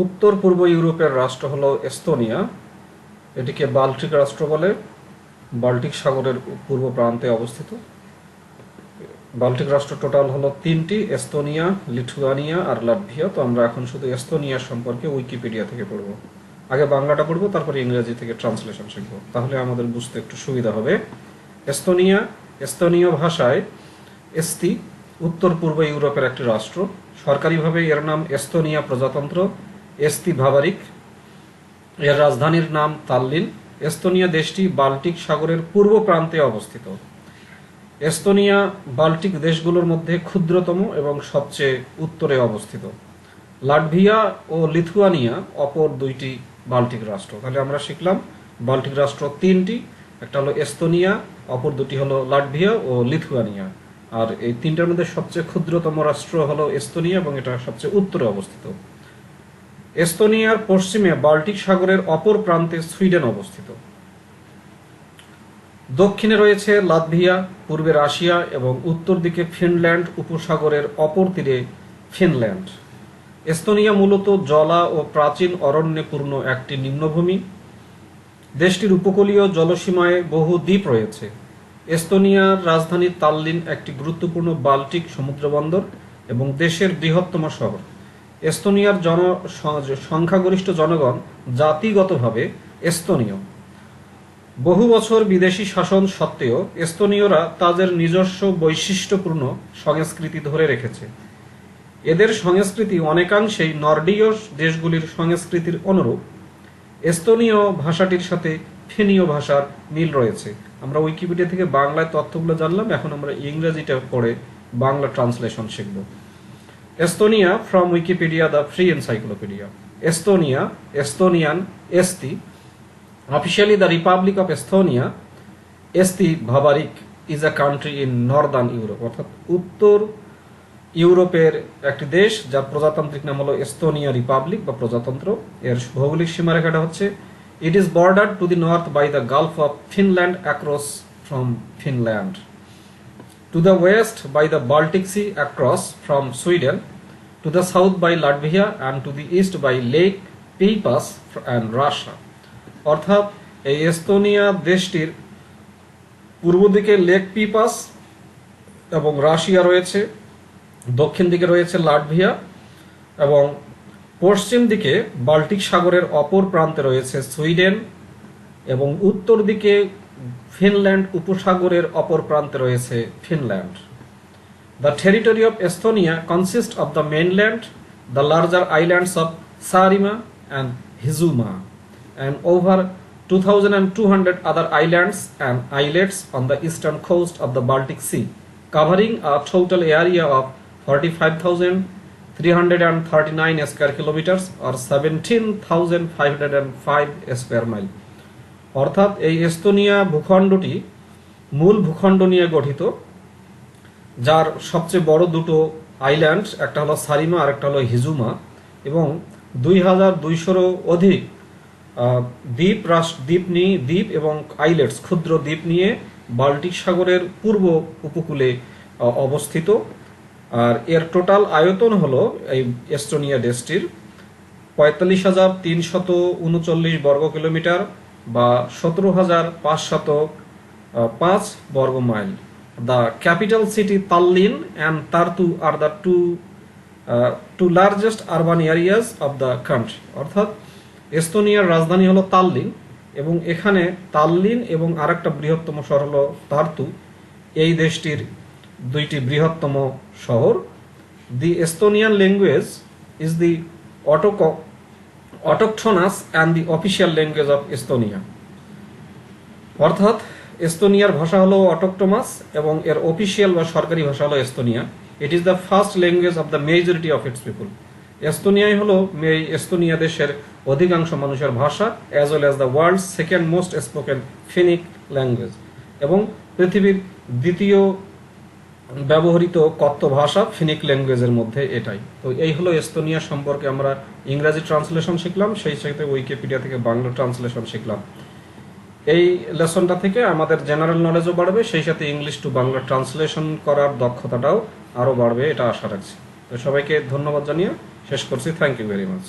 উত্তর পূর্ব ইউরোপের রাষ্ট্র হলো এস্তোনিয়া। এটিকে বাল্টিক রাষ্ট্র বলে। বাল্টিক সাগরের পূর্ব প্রান্তে অবস্থিত। বাল্টিক রাষ্ট্র টোটাল হলো 3টি: এস্তোনিয়া, লিথুয়ানিয়া আর লাটভিয়া। তো আমরা এখন শুধু এস্তোনিয়া সম্পর্কে উইকিপিডিয়া থেকে পড়ব। আগে বাংলাটা পড়বো, তারপরে ইংরেজি থেকে ট্রান্সলেশন শিখবো, তাহলে আমাদের বুঝতে একটু সুবিধা হবে। এস্তোনিয়া এস্তোনীয় ভাষায় এস্তি উত্তর পূর্ব ইউরোপের একটি রাষ্ট্র। সরকারিভাবে এর নাম এস্তোনিয়া প্রজাতন্ত্র, Eesti Vabariik। এর রাজধানীর নাম তাল্লিন। এস্তোনিয়া দেশটি বাল্টিক সাগরের পূর্ব প্রান্তে অবস্থিত। এস্তোনিয়া বাল্টিক দেশগুলোর মধ্যে ক্ষুদ্রতম এবং সবচেয়ে উত্তরে অবস্থিত। লাটভিয়া ও লিথুয়ানিয়া অপর দুইটি বাল্টিক রাষ্ট্র। তাহলে আমরা শিখলাম বাল্টিক রাষ্ট্র 3টি, একটা হলো এস্তোনিয়া, অপর দুটি হলো লাটভিয়া ও লিথুয়ানিয়া। আর এই 3টার মধ্যে সবচেয়ে ক্ষুদ্রতম রাষ্ট্র হলো এস্তোনিয়া এবং এটা সবচেয়ে উত্তরে অবস্থিত। এস্তোনিয়ার পশ্চিমে বাল্টিক সাগরের অপর প্রান্তে সুইডেন অবস্থিত। দক্ষিণে রয়েছে লাতভিয়া, পূর্বে রাশিয়া এবং উত্তর দিকে ফিনল্যান্ড উপসাগরের অপর তীরে ফিনল্যান্ড। এস্তোনিয়া মূলত জলা ও প্রাচীন অরণ্যে পূর্ণ একটি নিম্নভূমি। দেশটির উপকূলীয় জলসীমায় বহু দ্বীপ রয়েছে। এস্তোনিয়ার রাজধানী তাল্লিন একটি গুরুত্বপূর্ণ বাল্টিক সমুদ্রবন্দর এবং দেশের বৃহত্তম শহর। এস্তোনিয়ার সংখ্যাগরিষ্ঠ জনগণ জাতিগতভাবে এস্তোনীয়। বহু বছর বিদেশি শাসন সত্ত্বেও এস্তোনীয়রা তাদের নিজস্ব বৈশিষ্ট্যপূর্ণ সংস্কৃতি ধরে রেখেছে। এদের সংস্কৃতি অনেকাংশেই নর্ডীয় দেশগুলির সংস্কৃতির অনুরূপ। এস্তোনীয় ভাষাটির সাথে ফিনীয় ভাষার মিল রয়েছে। আমরা উইকিপিডিয়া থেকে বাংলায় তথ্যগুলো জানলাম, এখন আমরা ইংরেজিটা পড়ে বাংলা ট্রান্সলেশন শিখব। Estonia from Wikipedia, the free encyclopedia. Estonia, Estonian, Eesti. Officially the Republic of Estonia, Eesti Vabariik, is a country in northern Europe. অর্থাৎ উত্তর ইউরোপের একটি দেশ, যার প্রজাতান্ত্রিক নাম হলো এস্তোনিয়া রিপাবলিক বা প্রজাতন্ত্র। এর ভৌগোলিক সীমারেখাটা হচ্ছে it is bordered to the north by the Gulf of Finland across from Finland, to the west by the Baltic Sea across from Sweden, to the south by Latvia and to the east by Lake Peipus and Russia. অর্থাৎ এই Estonia দেশটির পূর্ব দিকে lake পিপাস এবং Russia রয়েছে, দক্ষিণ দিকে রয়েছে Latvia এবং পশ্চিম দিকে বাল্টিক সাগরের অপর প্রান্তে রয়েছে সুইডেন এবং উত্তর দিকে ফিনল্যান্ড উপসাগরের অপর প্রান্তে রয়েছে Finland. The territory of Estonia consists of the mainland, the larger islands of Saaremaa and Hiiumaa, and over 2,200 other islands and islets on the eastern coast of the Baltic Sea, covering a total area of 45,339 square kilometers or 17,505 square mile. অর্থাৎ এই Estonia ভূখণ্ডটি মূল ভূখণ্ড নিয়ে গঠিত, যার সবচেয়ে বড় দুটো আইল্যান্ড, একটা হলো সারিমা আর একটা হলো হিজুমা, এবং 2,200-রও অধিক দ্বীপ এবং আইলেটস, ক্ষুদ্র দ্বীপ নিয়ে বাল্টিক সাগরের পূর্ব উপকূলে অবস্থিত। আর এর টোটাল আয়তন হলো এই এস্তোনিয়া দেশটির 45,339 বর্গ কিলোমিটার বা 17,505 বর্গ mile. The capital city Tallinn and Tartu are the two largest urban areas of the country. অর্থাৎ এস্তোনিয়ার রাজধানী হলো তাল্লিন এবং এখানে তাল্লিন এবং আরেকটা বৃহত্তম শহর হলো তার্তু, এই দেশটির দুইটি বৃহত্তম শহর। The Estonian language is the autochthonous and the official language of Estonia. অর্থাৎ এস্তোনিয়ার ভাষা হলো অটোকটনাস এবং এর অফিসিয়াল বা সরকারি ভাষা হলো Estonia. It is the first language of the majority of its people. এস্তোনিয়াই হলো এস্তোনিয়া দেশের অধিকাংশ মানুষের ভাষা, as well as the world's second most spoken Finnic language, এবং পৃথিবীর দ্বিতীয় ব্যবহৃত কথ্য ভাষা ফিনিক ল্যাঙ্গুয়েজের মধ্যে এটাই। তো এই হলো এস্তোনিয়া সম্পর্কে আমরা ইংরাজি ট্রান্সলেশন শিখলাম, সেই সাথে উইকিপিডিয়া থেকে বাংলা ট্রান্সলেশন শিখলাম। এই লেসনটা থেকে আমাদের জেনারেল নলেজও বাড়বে, সেই সাথে ইংলিশ টু বাংলা ট্রান্সলেশন করার দক্ষতাটাও আরও বাড়বে, এটা আশা রাখছি। তো সবাইকে ধন্যবাদ জানিয়ে শেষ করছি। Thank you very much.